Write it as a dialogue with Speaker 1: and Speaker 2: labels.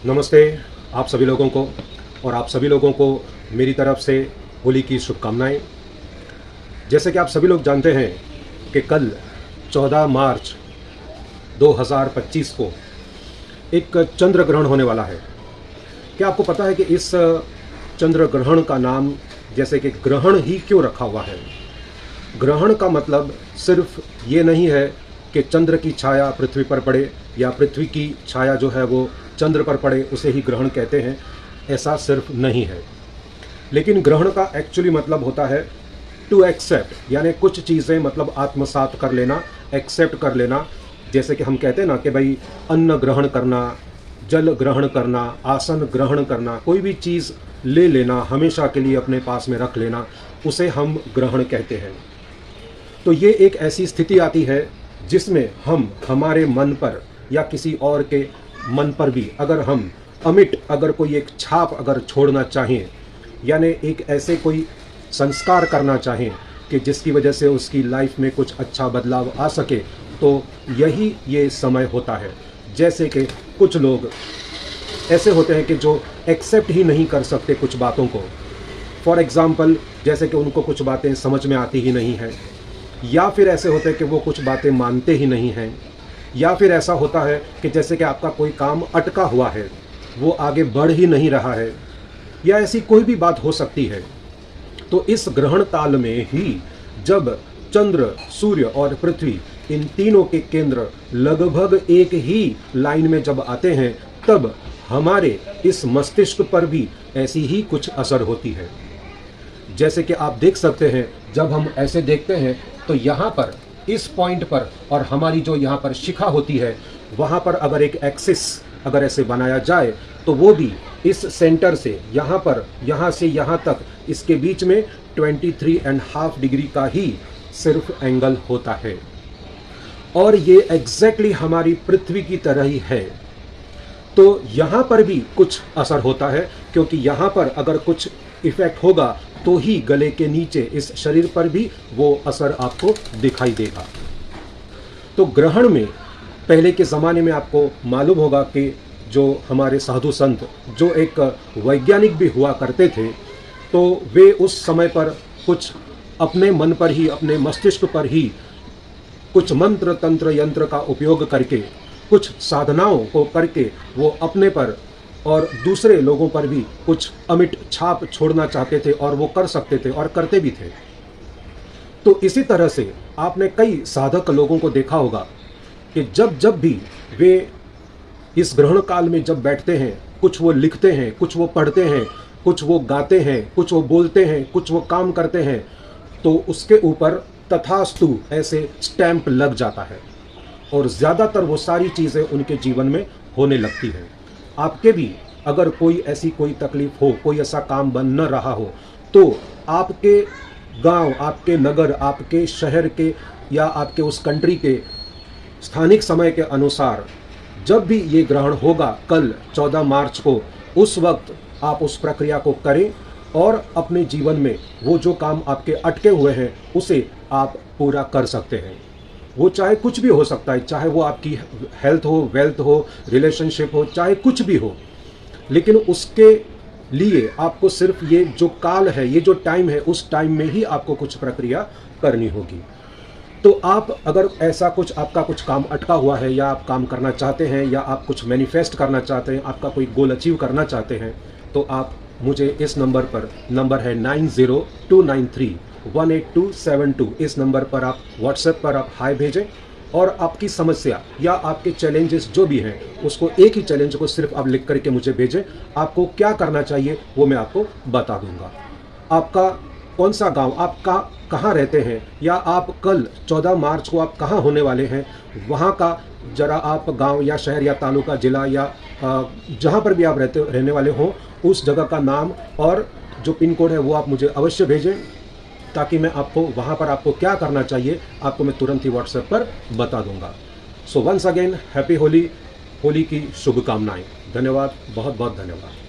Speaker 1: नमस्ते आप सभी लोगों को, और आप सभी लोगों को मेरी तरफ से होली की शुभकामनाएं। जैसे कि आप सभी लोग जानते हैं कि कल 14 मार्च 2025 को एक चंद्र ग्रहण होने वाला है। क्या आपको पता है कि इस चंद्र ग्रहण का नाम जैसे कि ग्रहण ही क्यों रखा हुआ है? ग्रहण का मतलब सिर्फ ये नहीं है कि चंद्र की छाया पृथ्वी पर पड़े या पृथ्वी की छाया जो है वो चंद्र पर पड़े, उसे ही ग्रहण कहते हैं, ऐसा सिर्फ नहीं है। लेकिन ग्रहण का एक्चुअली मतलब होता है टू एक्सेप्ट, यानी कुछ चीज़ें मतलब आत्मसात कर लेना, एक्सेप्ट कर लेना। जैसे कि हम कहते हैं ना कि भाई अन्न ग्रहण करना, जल ग्रहण करना, आसन ग्रहण करना, कोई भी चीज़ ले लेना, हमेशा के लिए अपने पास में रख लेना, उसे हम ग्रहण कहते हैं। तो ये एक ऐसी स्थिति आती है जिसमें हम हमारे मन पर या किसी और के मन पर भी अगर हम अमिट अगर कोई एक छाप अगर छोड़ना चाहें, यानी एक ऐसे कोई संस्कार करना चाहें कि जिसकी वजह से उसकी लाइफ में कुछ अच्छा बदलाव आ सके, तो यही ये समय होता है। जैसे कि कुछ लोग ऐसे होते हैं कि जो एक्सेप्ट ही नहीं कर सकते कुछ बातों को। फॉर एग्ज़ाम्पल, जैसे कि उनको कुछ बातें समझ में आती ही नहीं हैं, या फिर ऐसे होते हैं कि वो कुछ बातें मानते ही नहीं हैं, या फिर ऐसा होता है कि जैसे कि आपका कोई काम अटका हुआ है, वो आगे बढ़ ही नहीं रहा है, या ऐसी कोई भी बात हो सकती है। तो इस ग्रहण काल में ही जब चंद्र, सूर्य और पृथ्वी, इन तीनों के केंद्र लगभग एक ही लाइन में जब आते हैं, तब हमारे इस मस्तिष्क पर भी ऐसी ही कुछ असर होती है। जैसे कि आप देख सकते हैं, जब हम ऐसे देखते हैं तो यहाँ पर इस पॉइंट पर और हमारी जो यहाँ पर शिखा होती है, वहाँ पर अगर एक एक्सिस अगर ऐसे बनाया जाए तो वो भी इस सेंटर से यहाँ पर, यहाँ से यहाँ तक, इसके बीच में 23.5 डिग्री का ही सिर्फ एंगल होता है। और ये एग्जैक्टली हमारी पृथ्वी की तरह ही है। तो यहाँ पर भी कुछ असर होता है, क्योंकि यहाँ पर अगर कुछ इफेक्ट होगा तो ही गले के नीचे इस शरीर पर भी वो असर आपको दिखाई देगा। तो ग्रहण में पहले के ज़माने में आपको मालूम होगा कि जो हमारे साधु संत जो एक वैज्ञानिक भी हुआ करते थे, तो वे उस समय पर कुछ अपने मन पर ही, अपने मस्तिष्क पर ही कुछ मंत्र तंत्र यंत्र का उपयोग करके, कुछ साधनाओं को करके वो अपने पर और दूसरे लोगों पर भी कुछ अमिट छाप छोड़ना चाहते थे, और वो कर सकते थे और करते भी थे। तो इसी तरह से आपने कई साधक लोगों को देखा होगा कि जब जब भी वे इस ग्रहण काल में जब बैठते हैं, कुछ वो लिखते हैं, कुछ वो पढ़ते हैं, कुछ वो गाते हैं, कुछ वो बोलते हैं, कुछ वो काम करते हैं, तो उसके ऊपर तथास्तु ऐसे स्टैंप लग जाता है, और ज़्यादातर वो सारी चीज़ें उनके जीवन में होने लगती हैं। आपके भी अगर कोई ऐसी कोई तकलीफ हो, कोई ऐसा काम बन न रहा हो, तो आपके गांव, आपके नगर, आपके शहर के या आपके उस कंट्री के स्थानिक समय के अनुसार जब भी ये ग्रहण होगा कल 14 मार्च को, उस वक्त आप उस प्रक्रिया को करें और अपने जीवन में वो जो काम आपके अटके हुए हैं उसे आप पूरा कर सकते हैं। वो चाहे कुछ भी हो सकता है, चाहे वो आपकी हेल्थ हो, वेल्थ हो, रिलेशनशिप हो, चाहे कुछ भी हो, लेकिन उसके लिए आपको सिर्फ ये जो काल है, ये जो टाइम है, उस टाइम में ही आपको कुछ प्रक्रिया करनी होगी। तो आप अगर ऐसा कुछ आपका कुछ काम अटका हुआ है, या आप काम करना चाहते हैं, या आप कुछ मैनिफेस्ट करना चाहते हैं, आपका कोई गोल अचीव करना चाहते हैं, तो आप मुझे इस नंबर पर, नंबर है 9029318272, इस नंबर पर आप व्हाट्सएप पर आप हाय भेजें, और आपकी समस्या या आपके चैलेंजेस जो भी हैं, उसको एक ही चैलेंज को सिर्फ आप लिख करके मुझे भेजें। आपको क्या करना चाहिए वो मैं आपको बता दूंगा। आपका कौन सा गांव, आप कहाँ रहते हैं, या आप कल 14 मार्च को आप कहाँ होने वाले हैं, वहाँ का जरा आप गांव या शहर या तालुका, जिला या जहाँ पर भी आप रहने वाले हों, उस जगह का नाम और जो पिन कोड है वो आप मुझे अवश्य भेजें, ताकि मैं आपको वहाँ पर आपको क्या करना चाहिए आपको मैं तुरंत ही व्हाट्सएप पर बता दूंगा। So once again happy Holi, Holi की शुभकामनाएं। धन्यवाद, बहुत बहुत धन्यवाद।